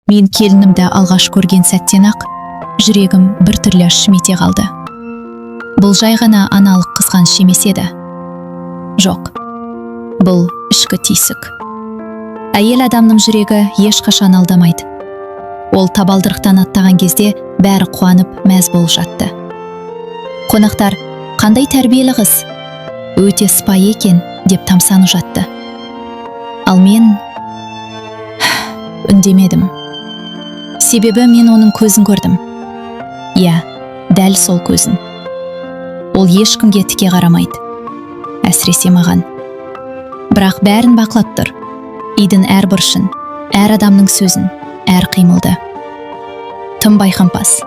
Мен келінімді алғаш көрген сәттен-ақ жүрегім біртүрлі шымете қалды. Бұл жай ғана аналық қызғаныш емес еді. Жоқ, бұл ішкі түйсік. Әйел адамның жүрегі ешқашан алдамайды. Ол табалдырықтан аттаған кезде бәрі қуанып мәз болып жатты. Қонақтар, қандай тәрбиелі қыз, өте сыпайы екен деп тамсанып жатты. Ал мен үндемедім. Себебі мен оның көзін көрдім. Иә, дәл сол көзін. Ол ешкімге тіке қарамайды. Әсіресе маған. Бірақ бәрін бақылап тұр. Үйдің әр бұрышын, әр адамның сөзін, әр қимылды. Тым байқампаз.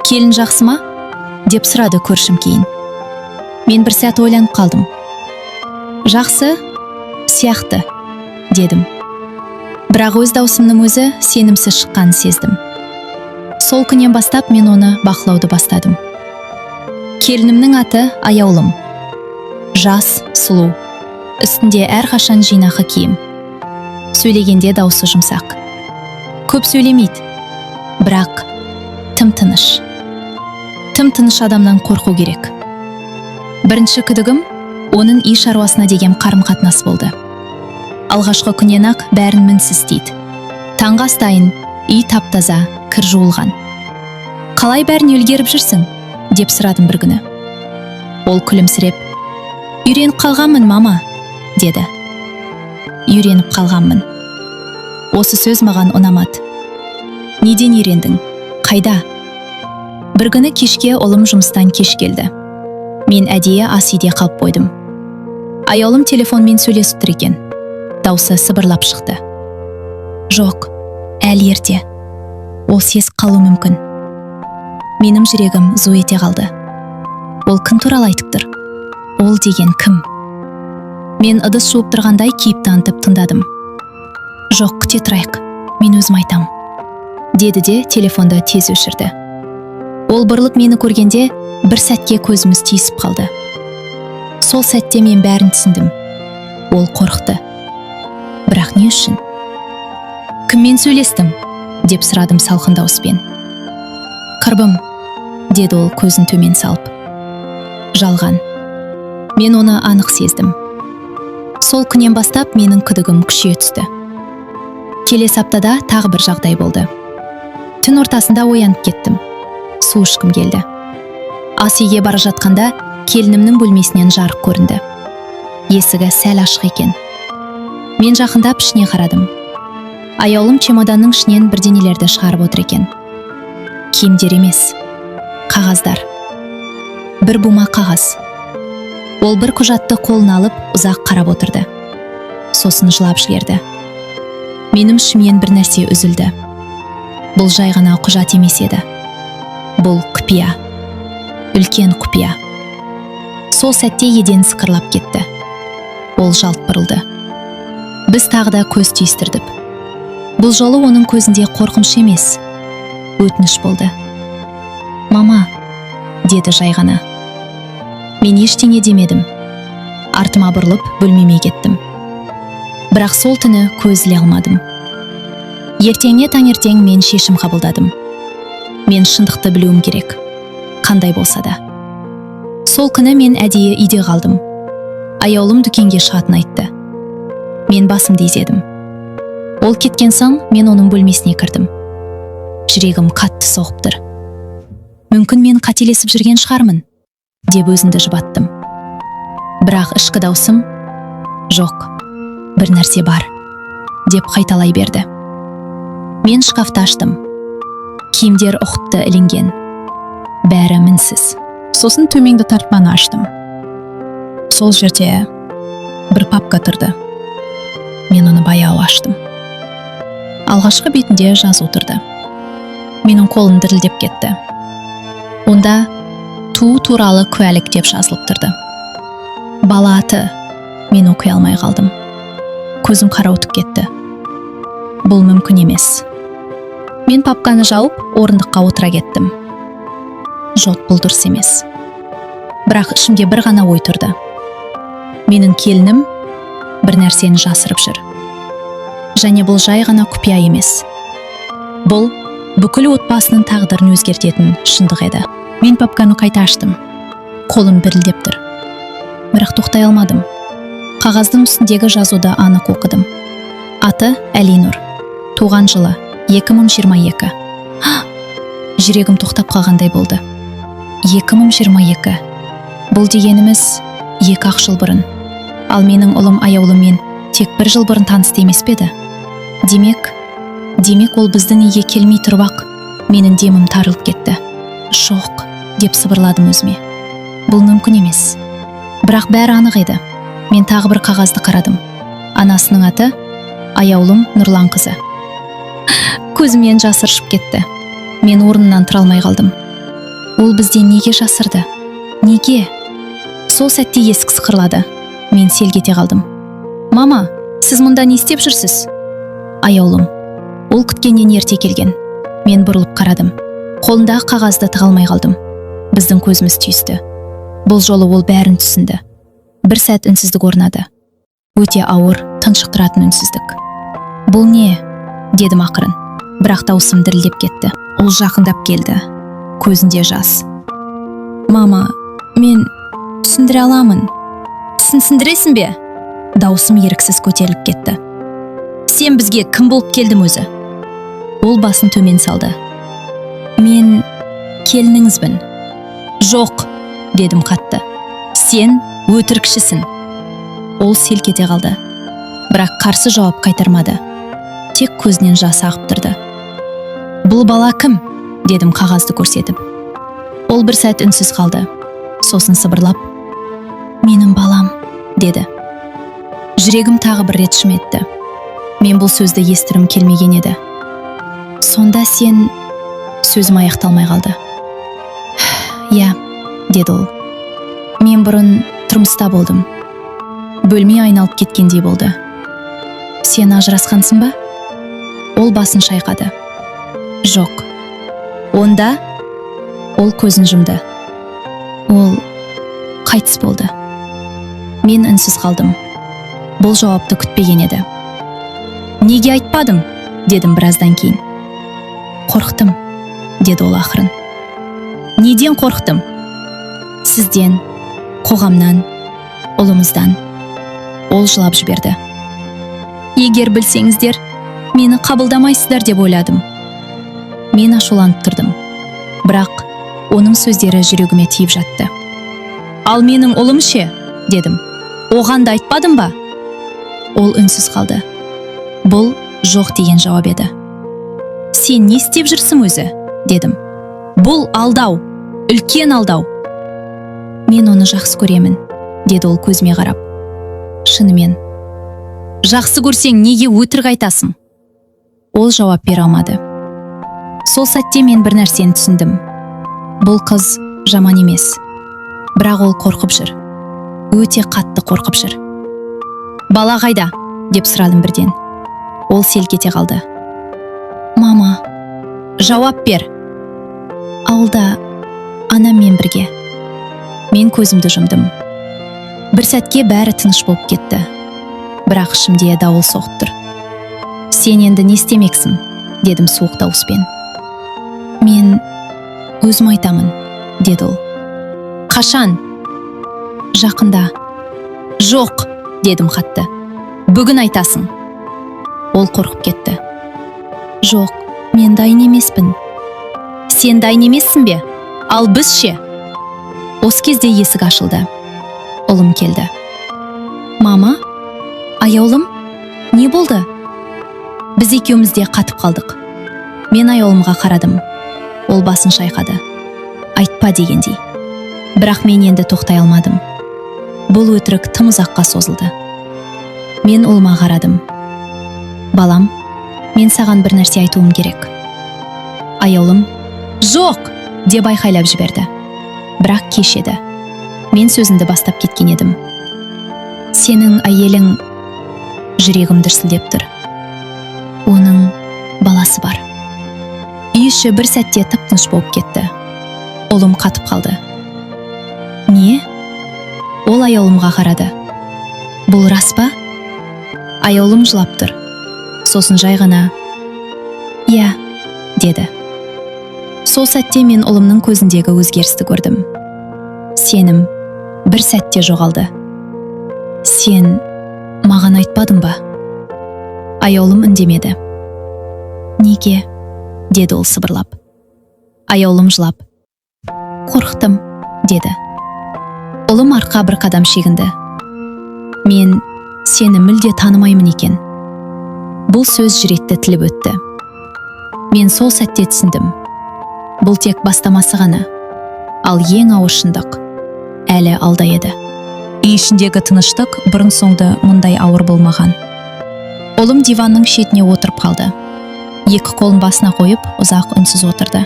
Келін жақсы ма? Деп сұрады көршім кейін. Мен бір сәт ойланып қалдым. Жақсы, сияқты, дедім. Бірақ өз даусымның өзі сенімсіз шыққанын сездім. Сол күннен бастап мен оны бақылауды бастадым. Келінімнің аты Аяулым. Жас, сұлу. Үстінде әрқашан жинақы киім. Сөйлегенде даусы жұмсақ. Көп сөйлемейді. Бірақ тым тыныш. Тым тыныш адамнан қорқу керек. Бірінші күдігім оның үй шаруасына деген қарым-қатынас болды. Алғашқы күннен ақ бәрін мінсіз істейді. Таңғы астайын, үй таптаза, кір жуылған. Қалай бәрін үлгеріп жүрсің? Деп сұрадым бір күні. Ол күлімсіреп, үйреніп қалғанмын, мама, деді. Үйреніп қалғанмын. Осы сөз маған ұнамады. Неден үйрендің? Қайда? Бір күні кешке ұлым жұмыстан кеш келді. Мен әдейі ас үйде қалып қойдым. Аяулым телефонмен сөйлесіп тұр екен. Даусы сыбырлап шықты. Жоқ, әлі ерте. Ол сезіп қалу мүмкін. Менің жүрегім зу ете қалды. Ол кім туралы айтып тұр? Ол деген кім? Мен ыдыс жуып тұрғандай кейіп танытып тыңдадым. Жоқ, күте тұрайық, мен өзім айтам, деді де телефонды тез өшірді. Ол бұрылып мені көргенде бір сәтке көзіміз түйісіп қалды. Сол сәтте мен бәрін түсіндім. Ол қорықты. Бірақ не үшін? Кіммен сөйлестім? Деп сұрадым салқын дауыспен. Қырбым, деді ол көзін төмен салып. Жалған. Мен оны анық сездім. Сол күннен бастап менің күдігім күшейе түсті. Келесі аптада тағы бір жағдай болды. Түн ортасында оянып кеттім. Су ішкім келді. Ас үйге бара жатқанда келінімнің бөлмесінен жарық көрінді. Есігі сәл ашық екен. Мен жақындап ішіне қарадым. Аяулым чемоданның ішінен бірдеңелерді шығарып отыр екен. Киімдер емес, қағаздар. Бір бума қағаз. Ол бір құжатты қолына алып ұзақ қарап отырды. Сосын жылап жіберді. Менің ішімнен бір нәрсе үзілді. Бұл жай ғана құжат емес еді. Бұл құпия. Үлкен құпия. Сол сәтте еден сықырлап кетті. Ол жалт бұрылды. Біз тағы да көз түйістірдік. Бұл жолы оның көзінде қорқыныш емес, өтініш болды. Мама, деді жай ғана. Мен ештеңе демедім. Артыма бұрылып бөлмеме кеттім. Бірақ сол түні көз іле алмадым. Ертеңіне таңертең мен шешім қабылдадым. Мен шындықты білуім керек, қандай болса да. Сол күні мен әдейі үйде қалдым. Аяулым дүкенге шығатын айтты. Мен басымды изедім. Ол кеткен соң мен оның бөлмесіне кірдім. Жүрегім қатты соғып тұр. Мүмкін мен қателесіп жүрген шығармын, деп өзімді жұбаттым. Бірақ ішкі даусым, жоқ, бір нәрсе бар, деп қайталай берді. Мен шкафты аштым. Киімдер ұқыпты ілінген. Бәрі мінсіз. Сосын төменгі тартпаны аштым. Сол жерде бір папка тұрды. Мен оны баяу аштым. Алғашқы бетінде жазу тұрды. Менің қолым дірілдеп кетті. Онда туу туралы куәлік деп жазылып тұрды. Бала аты. Мен оқи алмай қалдым. Көзім қарауытып кетті. Бұл мүмкін емес. Мен папканы жауып, орындыққа отыра кеттім. Жоқ, бұл дұрыс емес. Бірақ ішімде бір ғана ой тұрды. Менің келінім бір нәрсені жасырып жүр. Және бұл жай ғана құпия емес. Бұл бүкіл отбасының тағдырын өзгертетін шындық еді. Мен папканы қайта аштым. Қолым дірілдеп тұр. Бірақ тоқтай алмадым. Қағаздың үстіндегі жазуды анық оқыдым. Аты Әлинұр. Туған жылы 2022. Жүрегім тоқтап қалғандай болды. 2022. Бұл дегеніміз 2 жыл бұрын. Ал менің ұлым аяулыммен тек 1 жыл бұрын танысты емес пе еді? Демек ол біздің үйге келмей тұрып-ақ менің демім тарылып кетті. Жоқ, деп сыбырладым өзіме. Бұл мүмкін емес. Бірақ бәрі анық еді. Мен тағы бір қағазды қарадым. Анасының аты аяулым Нұрлан қызы. Көзімнен жас ыршып кетті. Мен орнымнан тұра алмай қалдым. Ол бізден неге жасырды? Неге? Сол сәтте есік сықырлады. Мен селк ете қалдым. Мама, сіз мұнда не істеп жүрсіз? Аяулым. Ол күткеннен ерте келген. Мен бұрылып қарадым. Қолындағы қағазды тыға алмай қалдым. Біздің көзіміз түйісті. Бұл жолы ол бәрін түсінді. Бір сәт үнсіздік орнады. Өте ауыр, тұншықтыратын үнсіздік. Бұл не? Дедім ақырын. Бірақ даусым дірілдеп кетті. Ол жақындап келді. Көзінде жас. Мама, мен түсіндіре аламын. Түсіндіресің бе? Даусым еріксіз көтеріліп кетті. Сен бізге кім болып келдің өзі? Ол басын төмен салды. Мен келініңізбін. Жоқ, дедім қатты. Сен өтірікшісің. Ол селк ете қалды. Бірақ қарсы жауап қайтармады. Тек көзінен жас ағып тұрды. Бұл бала кім? Дедім қағазды көрсетіп. Ол бір сәт үнсіз қалды. Сосын сыбырлап, менің балам, деді. Жүрегім тағы бір рет шым етті. Мен бұл сөзді естірім келмеген еді. Сонда сен... Сөзім аяқталмай қалды. Я, деді ол. Мен бұрын тұрмыста болдым. Бөлме айналып кеткендей болды. Сен ажырасқансың ба? Ол басын шайқады. Жоқ. Онда? Ол көзін жұмды. Ол қайтыс болды. Мен үнсіз қалдым. Бұл жауапты күтпеген еді. Неге айтпадың? Дедім біраздан кейін. Қорықтым, деді ол ақырын. Неден қорықтым? Сізден, қоғамнан, ұлымыздан. Ол жылап жіберді. Егер білсеңіздер, мені қабылдамайсыздар деп ойладым. Мен ашуланып тұрдым. Бірақ оның сөздері жүрегіме тиіп жатты. Ал менің ұлым ше? Дедім. Оған да айтпадым ба? Ол үнсіз қалды. Бұл жоқ деген жауап еді. Сен не істеп жүрсің өзі? Дедім. Бұл алдау, үлкен алдау. Мен оны жақсы көремін, деді ол көзіме қарап. Шынымен. Жақсы көрсең неге өтірік айтасың? Ол жауап бере алмады. Сол сәтте мен бір нәрсені түсіндім. Бұл қыз жаман емес. Бірақ ол қорқып жүр. Өте қатты қорқып жүр. Бала қайда? Деп сұрадым бірден. Ол селк ете қалды. Мама, жауап бер. Ауылда анаммен бірге. Мен көзімді жұмдым. Бір сәтке бәрі тыныш болып кетті. Бірақ ішімде дауыл соғып тұр. Сен енді не істемексің? Дедім суық дауыспен. Мен өзім айтамын, деді ол. Қашан? Жақында. Жоқ, дедім қатты. Бүгін айтасың. Ол қорқып кетті. Жоқ, мен дайын емеспін. Сен дайын емессің бе? Ал біз ше? Осы кезде есік ашылды. Ұлым келді. Мама, аяулым, не болды? Біз екеуміз де қатып қалдық. Мен аяулымға қарадым. Ол басын шайқады. Айтпа дегендей. Бірақ мен енді тоқтай алмадым. Бұл өтірік тым ұзаққа созылды. Мен ұлыма қарадым. Балам, мен саған бір нәрсе айтуым керек. Аяулым, жоқ, деп айқайлап жіберді. Бірақ кеш еді. Мен сөзімді бастап кеткен едім. Сенің әйелің... Жүрегім дүрсілдеп тұр. Оның баласы бар. Үй іші бір сәтте тып-тыныш болып кетті. Ұлым қатып қалды. Не? Ол аяулымға қарады. Бұл рас па? Аяулым жылап тұр. Сосын жай ғана, «Я, деді. Сол сәтте мен ұлымның көзіндегі өзгерісті көрдім. Сенім бір сәтте жоғалды. Сен маған айтпадың ба? Аяулым үндемеді. Неге? Деді ол сыбырлап. Аяулым жылап. Қорықтым, деді. Ұлым арқа бір қадам шегінді. Мен сені мүлде танымаймын екен. Бұл сөз жүретті тіліп өтті. Мен сол сәтте түсіндім. Бұл тек бастамасы ғана. Ал ең ауыр шындық әлі алда еді. Үй ішіндегі тыныштық бұрын соңды мұндай ауыр болмаған. Ұлым диванның шетіне отырып қалды. Екі қолын басына қойып, ұзақ үнсіз отырды.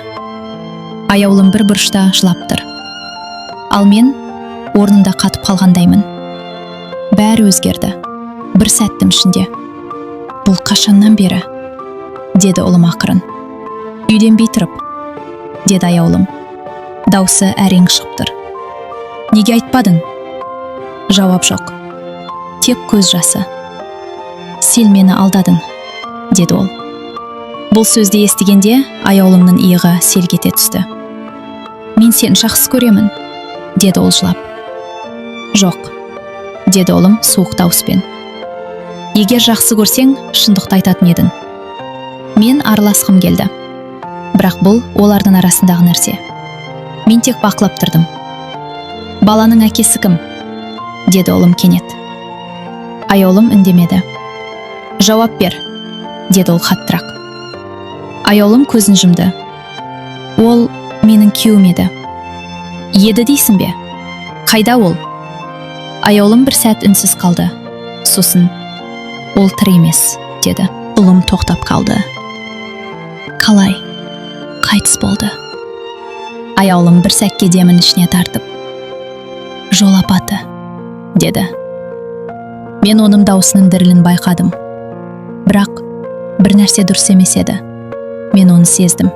Аяулым бір бұрышта жылап тұр. Ал мен орнында қатып қалғандаймын. Бәрі өзгерді. Бір сәттің ішінде. Бұл қашаннан бері? Деді ұлым ақырын. Үйленбей тұрып, деді аяулым. Даусы әрең шығып тұр. Неге айтпадың? Жауап жоқ. Тек көз жасы. Сен мені алдадың, деді ол. Бұл сөзді естігенде аяулымның иығы селк ете түсті. Мен сені жақсы көремін, деді ол жылап. Жоқ, деді ұлым суық дауыспен. Егер жақсы көрсең, шындықты айтатын едің. Мен араласқым келді. Бірақ бұл олардың арасындағы нәрсе. Мен тек бақылап тұрдым. Баланың әкесі кім? Деді ұлым кенет. Аяулым үндемеді. Жауап бер, деді ол қаттырақ. Аяулым көзін жұмды. Ол менің күйеуім еді. Еді дейсің бе? Қайда ол? Аяулым бір сәт үнсіз қалды. Сосын, ол тірі емес, деді. Ұлым тоқтап қалды. Қалай? Қайтыс болды. Аяулым бір сәтке демін ішіне тартып. Жол апаты, деді. Мен оның даусының дірілін байқадым. Бірақ бір нәрсе дұрыс емес еді. Мен оны сездім.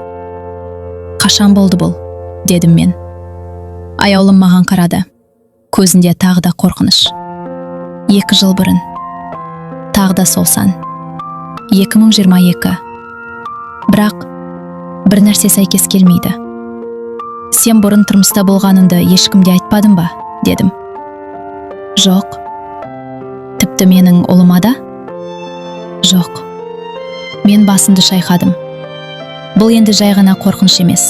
Қашан болды бұл? Дедім мен. Аяулым маған қарады. Көзінде тағы да қорқыныш. 2 жыл бұрын. Тағы да сол сан. 2022. Бірақ бір нәрсе сәйкес келмейді. Сен бұрын тұрмыста болғаныңды ешкімге айтпадың ба? Дедім. Жоқ. Тіпті менің ұлыма да? Жоқ. Мен басымды шайқадым. Бұл енді жай ғана қорқыныш емес.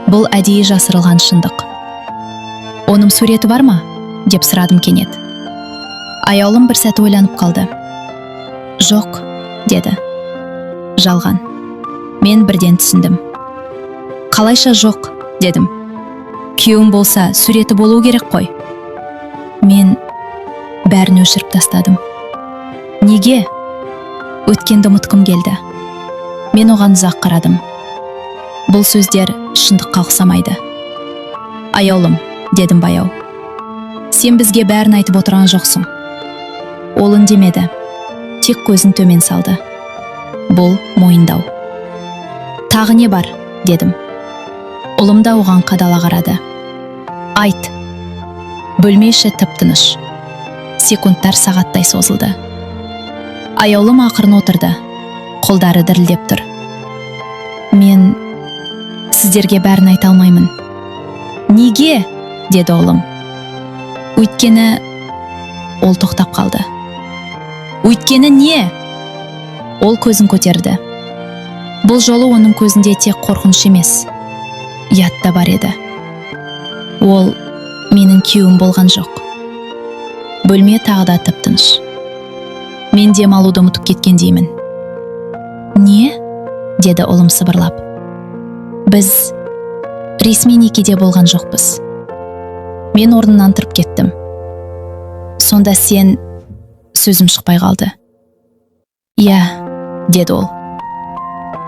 Бұл әдейі жасырылған шындық. Оның суреті бар ма? Деп сұрадым кенет. Аяулым бір сәт ойланып қалды. Жоқ, деді. Жалған. Мен бірден түсіндім. Қалайша жоқ, дедім. Күйеуім болса, суреті болу керек қой. Мен бәрін өшіріп тастадым. Неге? Өткенді ұмытқым келді. Мен оған ұзақ қарадым. Бұл сөздер шындыққа ұқсамайды. Аяулым, дедім баяу. Сен бізге бәрін айтып отырған жоқсың. Ол үндемеді. Тек көзін төмен салды. Бұл мойындау. Тағы не бар? Дедім. Ұлым да оған қадала қарады. Айт. Бөлме іші тып-тыныш. Секундтар сағаттай созылды. Аяулым ақырын отырды. Қолдары дірілдеп тұр. Мен сіздерге бәрін айта алмаймын. Неге? Деді ұлым. Өйткені... Ол тоқтап қалды. Өйткені не? Ол көзін көтерді. Бұл жолы оның көзінде тек қорқыныш емес, ұят та бар еді. Ол менің күйеуім болған жоқ. Бөлме тағы да тып-тыныш. Мен демалуды ұмытып кеткендеймін. Не? Деді ұлым сыбырлап. Біз ресми некеде болған жоқпыз. Мен орнымнан тұрып кеттім. Сонда сен... Сөзім шықпай қалды. Иә, деді ол.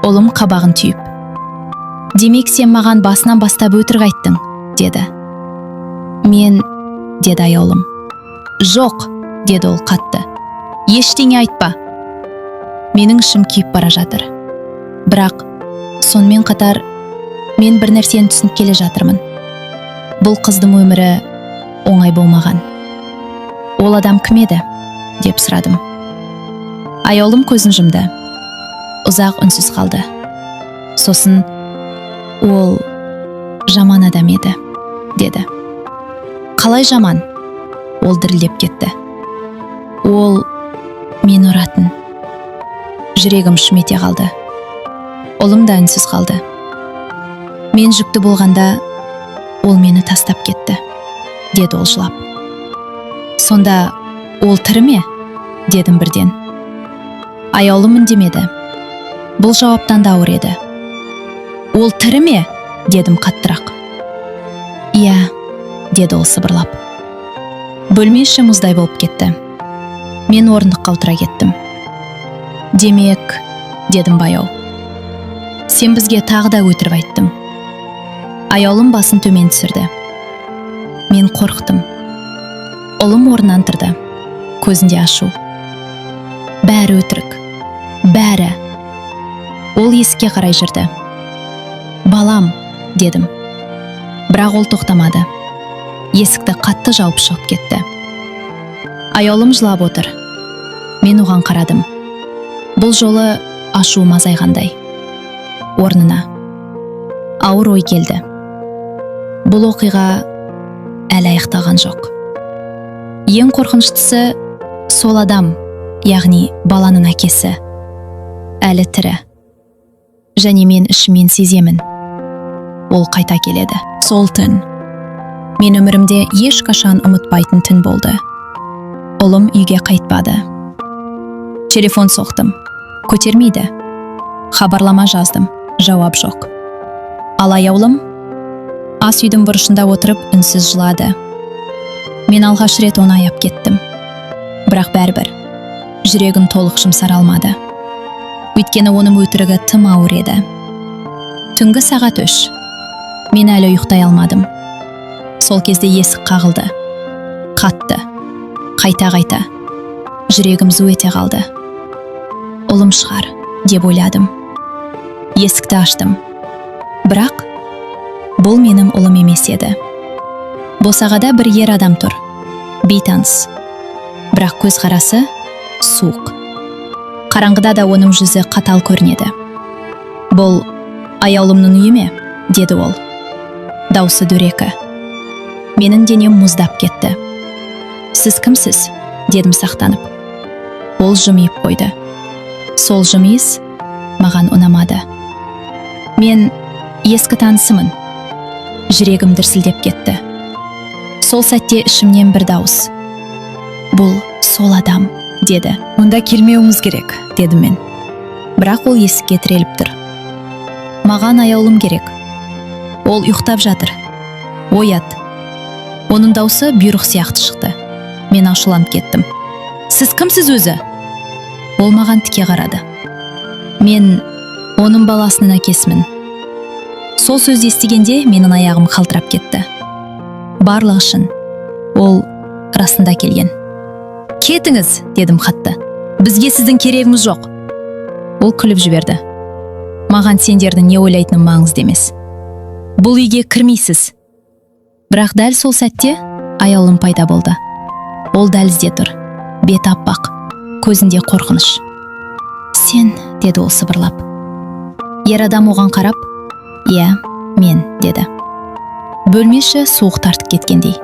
Ұлым қабағын түйіп. Демек сен маған басынан бастап өтірік айттың, деді. Мен... деді аяулым. Жоқ, деді ол қатты. Ештеңе айтпа. Менің ішім күйіп бара жатыр. Бірақ, сонымен қатар, мен бір нәрсені түсініп келе жатырмын. Бұл қыздың өмірі оңай болмаған. Ол адам кім еді? Деп сұрадым. Аяулым көзін жұмды. Ұзақ үнсіз қалды. Сосын ол жаман адам еді, деді. Қалай жаман? Ол дірілдеп кетті. Ол мен ұратын. Жүрегім шымете қалды. Ұлым да үнсіз қалды. Мен жүкті болғанда ол мені тастап кетті, деді ол жылап. Сонда ол тірі ме? Дедім бірден. Аяулымын демеді. Бұл жауаптан да ауыр еді. Ол тірі ме? Дедім қаттырақ. Иә, деді ол сыбырлап. Бөлме іші мұздай болып кетті. Мен орындыққа отыра кеттім. Демек, дедім баяу. Сен бізге тағы да өтірік айттың. Аяулым басын төмен түсірді. Мен қорықтым. Ұлым орнынан тұрды. Көзінде ашу. Бәрі өтірік. Бәрі. Ол есікке қарай жүрді. Балам, дедім. Бірақ ол тоқтамады. Есікті қатты жауып шығып кетті. Аяулым жылап отыр. Мен оған қарадым. Бұл жолы ашуым азайғандай. Орнына ауыр ой келді. Бұл оқиға әлі аяқталған жоқ. Ең қорқыныштысы сол адам, яғни баланың әкесі, әлі тірі. Және мен ішіммен сеземін. Ол қайта келеді. Сол түн мен өмірімде ешқашан ұмытпайтын түн болды. Ұлым үйге қайтпады. Телефон соқтым. Көтермейді. Хабарлама жаздым. Жауап жоқ. Ал аяулым ас үйдің бұрышында отырып үнсіз жылады. Мен алғаш рет оны аяп кеттім. Бірақ бәрібір жүрегім толық жұмсара алмады. Өйткені оның өтірігі тым ауыр еді. Түнгі сағат 3. Мен әлі ұйықтай алмадым. Сол кезде есік қағылды. Қатты. Қайта. Жүрегім зу ете қалды. Ұлым шығар, деп ойладым. Есікті аштым. Бірақ бұл менің ұлым емес еді. Босағада бір ер адам тұр. Бейтаныс. Бірақ көз қарасы суық. Қараңғыда да оның жүзі қатал көрінеді. Бұл аяулымның үйі ме? Деді ол. Даусы дөрекі. Менің денем мұздап кетті. Сіз кімсіз? Дедім сақтанып. Ол жымиып қойды. Сол жымиыс маған ұнамады. Мен ескі танысымын. Жүрегім дүрсілдеп кетті. Сол сәтте ішімнен бір дауыс. Бұл сол адам, деді. Онда келмеуіміз керек, дедім мен. Бірақ ол есікке тіреліп тұр. Маған аяулым керек. Ол ұйықтап жатыр. Оят. Оның даусы бұйрық сияқты шықты. Мен ашуланып кеттім. Сіз кімсіз өзі? Ол маған тіке қарады. Мен оның баласының әкесімін. Сол сөзді естігенде менің аяғым қалтырап кетті. Барлығы шын. Ол расында келген. Кетіңіз, дедім қатты. Бізге сіздің керегіңіз жоқ. Ол күліп жіберді. Маған сендердің не ойлайтыным маңызды емес. Бұл үйге кірмейсіз. Бірақ дәл сол сәтте аяулым пайда болды. Ол дәлізде тұр. Бет аппақ, көзінде қорқыныш. Сен, деді ол сыбырлап. Ер адам оған қарап, иә, мен, деді. Бөлмеші суық тартып кеткендей.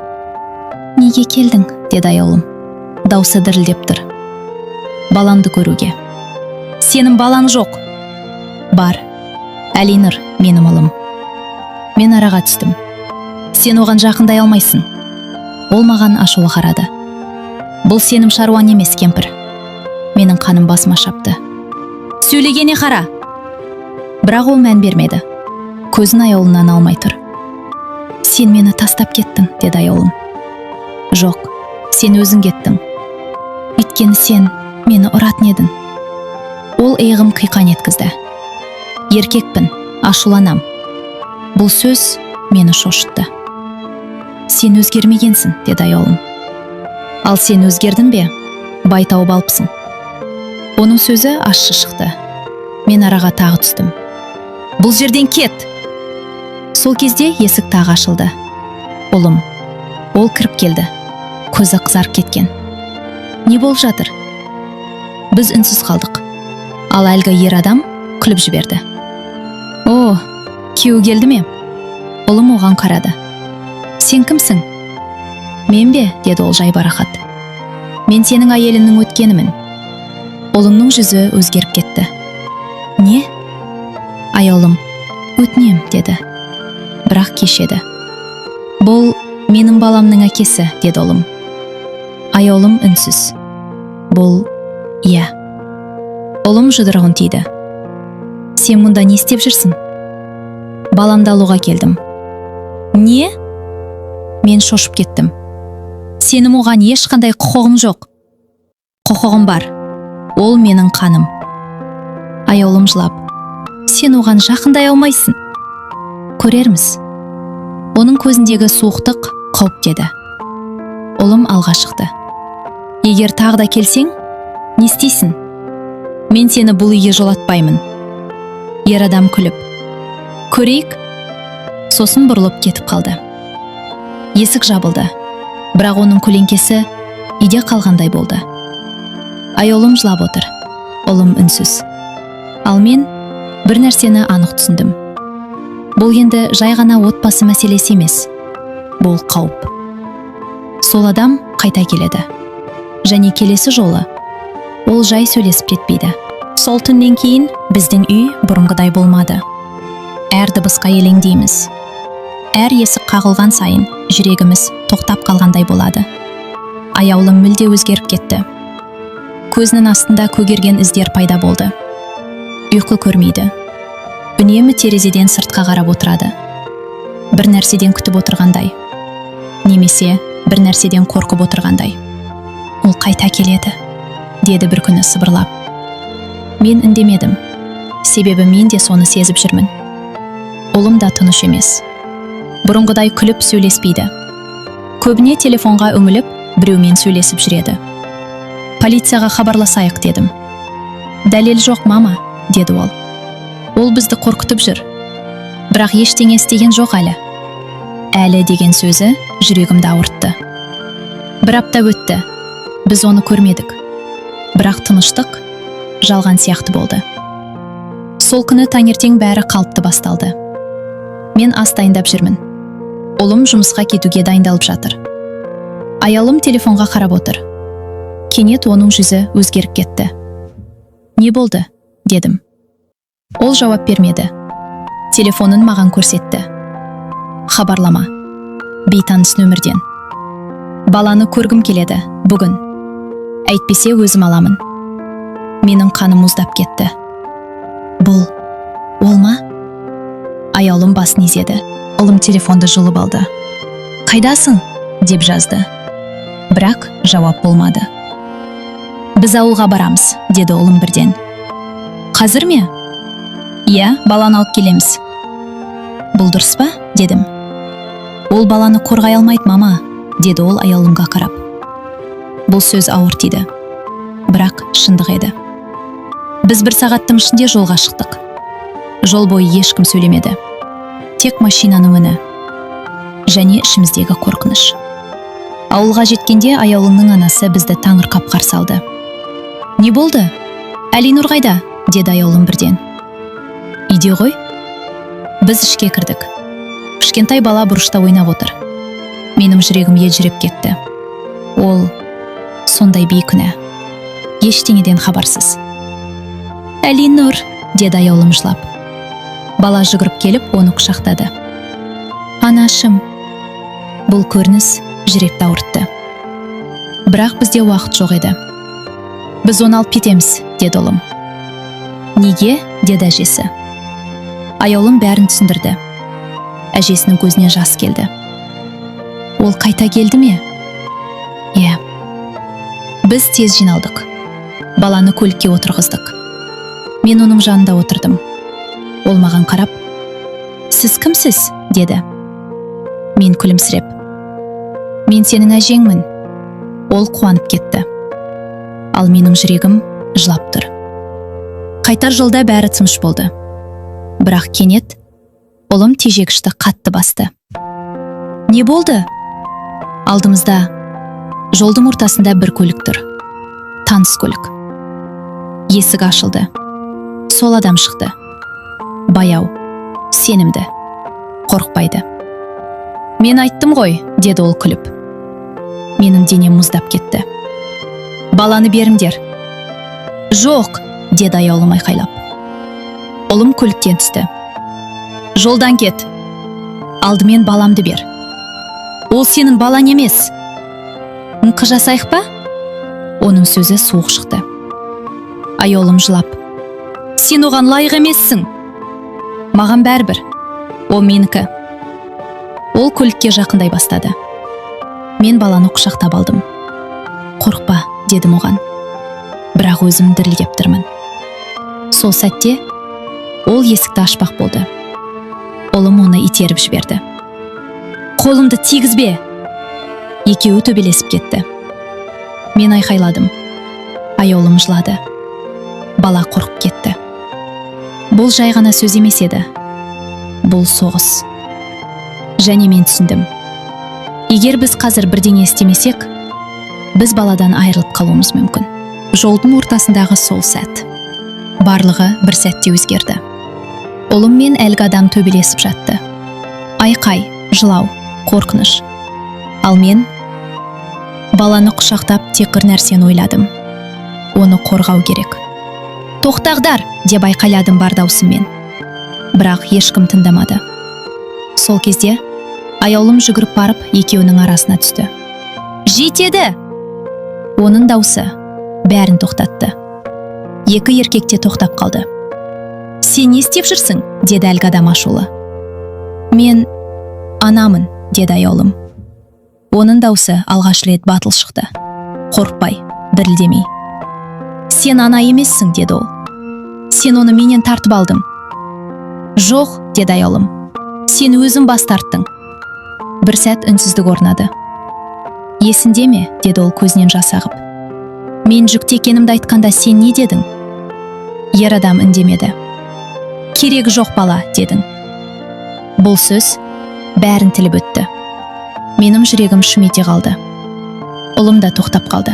Неге келдің? Деді аяулым. Даусы дірілдеп тұр. Балаңды көруге. Сенің балаң жоқ. Бар. Әлинұр, менің ұлым. Мен араға түстім. Сен оған жақындай алмайсың. Ол маған ашулы қарады. Бұл сенім шаруан емес, кемпір. Менің қаным басыма шапты. Сөйлегене қара. Бірақ ол мән бермеді. Көзін аяулынан алмай тұр. Сен мені тастап кеттің, деді аяулым. Жоқ, сен өзің кеттің. Өйткені сен мені ұратын едің. Ол иығым қиқан еткізді. Еркекпін, ашуланам. Бұл сөз мені шошытты. Сен өзгермегенсің, деді аяулым. Ал сен өзгердің бе? Бай тауып алыпсың. Оның сөзі ащы шықты. Мен араға тағы түстім. Бұл жерден кет! Сол кезде есік тағы ашылды. Ұлым. Ол кіріп келді. Көзі қызарып кеткен. Не болып жатыр? Біз үнсіз қалдық. Ал әлгі ер адам күліп жіберді. О, күйеу келді ме? Ұлым оған қарады. Сен кімсің? Мен бе? Деді ол жайбарақат. Мен сенің әйеліңнің өткенімін. Ұлымның жүзі өзгеріп кетті. Не? Аяулым, өтінем, деді. Бірақ кешеді. Бұл менің баламның әкесі, деді ұлым. Аяулым үнсіз. Бұл, иә. Ұлым жұдырығын тиді. Сен мұнда не істеп жүрсің? Баламды алуға келдім. Не? Мен шошып кеттім. Сенің оған ешқандай құқығым жоқ. Құқығым бар. Ол менің қаным. Аяулым жылап. Сен оған жақындай алмайсың. Көрерміз. Оның көзіндегі суықтық қауіп деді. Ұлым алға шықты. Егер тағы да келсең, не істейсің? Мен сені бұл үйге жолатпаймын. Ер адам күліп. Көрейік? Сосын бұрылып кетіп қалды. Есік жабылды. Бірақ оның көлеңкесі үйде қалғандай болды. Аяулым жылап отыр. Ұлым үнсіз. Ал мен бір нәрсені анық түсіндім. Бұл енді жай ғана отбасы мәселесі емес. Бұл қауіп. Сол адам қайта келеді. Және келесі жолы ол жай сөйлесіп кетпейді. Сол түннен кейін біздің үй бұрынғыдай болмады. Әр дыбысқа елеңдейміз. Әр есік қағылған сайын жүрегіміз тоқтап қалғандай болады. Аяулым мүлде өзгеріп кетті. Көзінің астында көгерген іздер пайда болды. Ұйқы көрмейді. Үнемі терезеден сыртқа қарап отырады. Бір нәрседен күтіп отырғандай. Немесе бір нәрседен қорқып отырғандай. Ол қайта келеді, деді бір күні сыбырлап. Мен үндемедім. Себебі мен де соны сезіп жүрмін. Ұлым да тыныш емес. Бұрынғыдай күліп сөйлеспейді. Көбіне телефонға үңіліп, біреумен сөйлесіп жүреді. Полицияға хабарласайық дедім. Дәлел жоқ, мама, деді ол. Ол бізді қорқытып жүр. Бірақ ештеңе істеген жоқ әлі. Әлі деген сөзі жүрегімді ауыртты. Бір апта өтті. Біз оны көрмедік. Бірақ тыныштық жалған сияқты болды. Сол күні таңертең бәрі қалыпты басталды. Мен ас дайындап жүрмін. Ұлым жұмысқа кетуге дайындалып жатыр. Аяулым телефонға қарап отыр. Кенет оның жүзі өзгеріп кетті. Не болды? Дедім. Ол жауап бермеді. Телефонын маған көрсетті. Хабарлама. Бейтаныс нөмірден. Баланы көргім келеді, бүгін. Әйтпесе өзім аламын. Менің қаным мұздап кетті. Бұл, ол ма? Аяулым басын изеді. Ұлым телефонды жұлып алды. Қайдасың? Деп жазды. Бірақ жауап болмады. Біз ауылға барамыз, деді ұлым бірден. Қазір ме? Иә, баланы алып келеміз. Бұл дұрыс па? Дедім. Ол баланы қорғай алмайды, мама, деді ол аяулымға қарап. Бұл сөз ауыр тиді. Бірақ шындық еді. Біз 1 сағаттың ішінде жолға шықтық. Жол бойы ешкім сөйлемеді. Тек машинаның үні. Және ішіміздегі қорқыныш. Ауылға жеткенде аяулымның анасы бізді таңырқап қарсы алды. Не болды? Әлинұр қайда? Деді аяулым бірден. Үйде ғой? Біз ішке кірдік. Кішкентай бала бұрышта ойнап отыр. Менің жүрегім елжіреп кетті. Ол сондай бейкүнә. Ештеңеден хабарсыз. Әлинұр, деді аяулым жылап. Бала жүгіріп келіп, оны құшақтады. Анашым. Бұл көрініс жүректі ауыртты. Бірақ бізде уақыт жоқ еді. Біз оны алып кетеміз, деді ұлым. Неге? Деді әжесі. Аяулым бәрін түсіндірді. Әжесінің көзіне жас келді. Ол қайта келді ме? Иә. Біз тез жиналдық. Баланы көлікке отырғыздық. Мен оның жанында отырдым. Ол маған қарап, сіз кімсіз? Деді. Мен күлімсіреп. Мен сенің әжеңмін. Ол қуанып кетті. Ал менің жүрегім жылап тұр. Қайтар жолда бәрі тыныш болды. Бірақ кенет ұлым тежегішті қатты басты. Не болды? Алдымызда жолдың ортасында бір көлік тұр. Таныс көлік. Есік ашылды. Сол адам шықты. Баяу, сенімді, қорықпайды. Мен айттым ғой, деді ол күліп. Менің денем мұздап кетті. Баланы беріңдер. Жоқ, деді аяулым айқайлап. Ұлым көліктен түсті. Жолдан кет. Алдымен баламды бер. Ол сенің балаң емес. Ыңқы жасайық па? Оның сөзі суық шықты. Аяулым жылап. Сен оған лайық емессің. Маған бәрібір. Ол менікі. Ол көлікке жақындай бастады. Мен баланы құшақтап алдым. Қорықпа, дедім оған. Бірақ өзім дірілгеп тұрмын. Сол сәтте ол есікті ашпақ болды. Ұлым оны итеріп жіберді. Қолымды тигізбе! Екеуі төбелесіп кетті. Мен айқайладым. Аяулым жылады. Бала қорқып кетті. Бұл жай ғана сөз емес еді. Бұл соғыс. Және мен түсіндім. Егер біз қазір бірдеңе істемесек, біз баладан айырылып қалуымыз мүмкін. Жолдың ортасындағы сол сәт. Барлығы бір сәтте өзгерді. Ұлым мен әлгі адам төбелесіп жатты. Айқай, жылау, қорқыныш. Ал мен баланы құшақтап тек бір нәрсені ойладым. Оны қорғау керек. Тоқтағдар, деп айқайладым бар даусыммен. Бірақ ешкім тыңдамады. Сол кезде аяулым жүгіріп барып екеуінің арасына түсті. Жетеді! Оның даусы бәрін тоқтатты. Екі еркек те тоқтап қалды. Сен не істеп жүрсің? Деді әлгі адам ашулы. Мен анамын, деді аяулым. Оның даусы алғаш рет батыл шықты. Қорықпай, дірілдемей. Сен ана емессің, деді ол. Сен оны менен тартып алдың. Жоқ, деді аяулым. Сен өзің бас тарттың. Бір сәт үнсіздік орнады. Есіңде ме? Деді ол көзінен жас ағып. Мен жүкті екенімді айтқанда сен не дедің? Ер адам үндемеді. Керегі жоқ бала, дедің. Бұл сөз бәрін тіліп өтті. Менің жүрегім шүмете қалды. Ұлым да тоқтап қалды.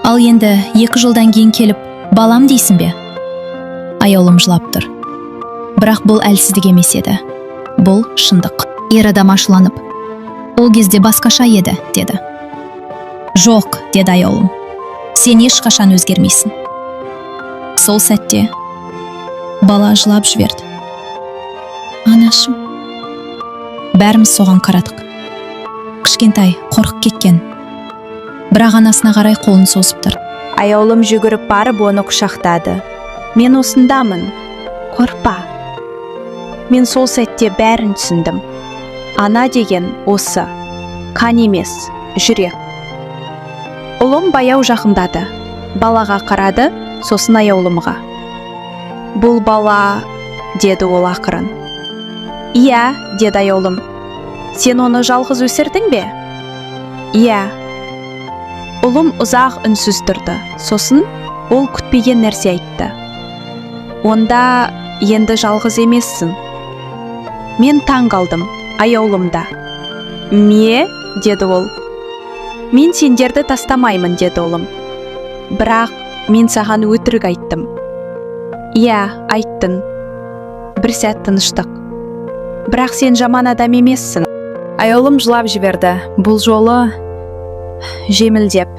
Ал енді 2 жылдан кейін келіп, балам дейсің бе? Аяулым жылап тұр. Бірақ бұл әлсіздік емес еді. Бұл шындық. Ер адам ашуланып. Ол кезде басқаша еді, деді. Жоқ, деді аяулым. Сен ешқашан өзгермейсің. Сол сәтте бала жылап жіберді. Анашым. Бәріміз соған қарадық. Кішкентай, қорқып кеткен. Бірақ анасына қарай қолын созып тұр. Аяулым жүгіріп барып оны құшақтады. Мен осындамын. Қорықпа. Мен сол сәтте бәрін түсіндім. Ана деген осы. Қан емес, жүрек. Ұлым баяу жақындады. Балаға қарады, сосын аяулымға. Бұл бала, деді ол ақырын. Иә, деді аяулым. Сен оны жалғыз өсірдің бе? Иә. Ұлым ұзақ үнсіз тұрды. Сосын ол күтпеген нәрсе айтты. Онда енді жалғыз емессің. Мен таң қалдым, аяулымда. Ме? Деді ол. Мен сендерді тастамаймын, деді ұлым. Бірақ мен саған өтірік айттым. Иә, айттың. Бір сәт тыныштық. Бірақ сен жаман адам емессің. Аяулым жылап жіберді. Бұл жолы жемілдеп.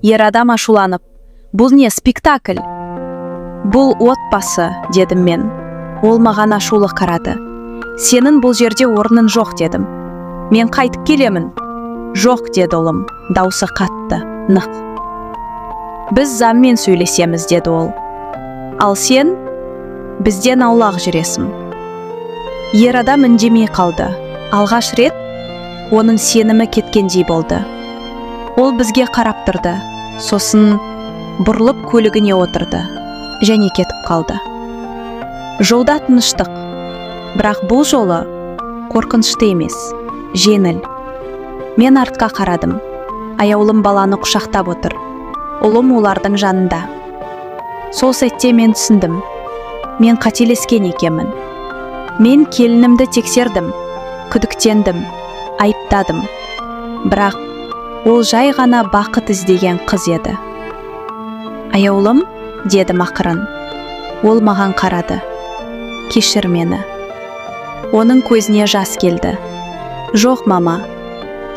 Ер адам ашуланып. Бұл не, спектакль? Бұл отбасы, дедім мен. Ол маған ашулы қарады. Сенің бұл жерде орның жоқ, дедім. Мен қайтып келемін. Жоқ, деді ұлым. Даусы қатты, нық. Біз заңмен сөйлесеміз, деді ол. Ал сен бізден аулақ жүресің. Ер адам үндемей қалды. Алғаш рет оның сенімі кеткендей болды. Ол бізге қарап тұрды. Сосын бұрылып көлігіне отырды. Және кетіп қалды. Жолда тыныштық. Бірақ бұл жолы қорқынышты емес, жеңіл. Мен артқа қарадым. Аяулым баланы құшақтап отыр. Ұлым олардың жанында. Сол сәтте мен түсіндім. Мен қателескен екенмін. Мен келінімді тексердім, күдіктендім, айыптадым. Бірақ ол жай ғана бақыт іздеген қыз еді. Аяулым, дедім ақырын. Ол маған қарады. кешір мені. Оның көзіне жас келді. Жоқ, мама,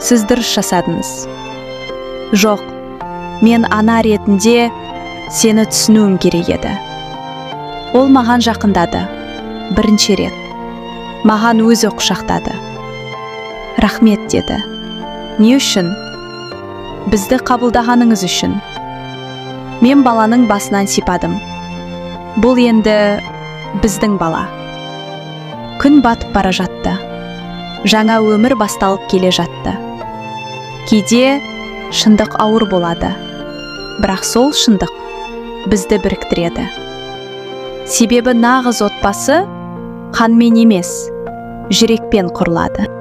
сіз дұрыс жасадыңыз. Жоқ, мен ана ретінде сені түсінуім керек еді. Ол маған жақындады, бірінші рет. Маған өзі құшақтады. Рахмет деді. Не үшін? Бізді қабылдағаныңыз үшін. Мен баланың басынан сипадым. Бұл енді біздің бала. Күн батып бара жатты. Жаңа өмір басталып келе жатты. Кейде шындық ауыр болады. Бірақ сол шындық бізді біріктіреді. Себебі нағыз отбасы қанмен емес, жүрекпен құрылады.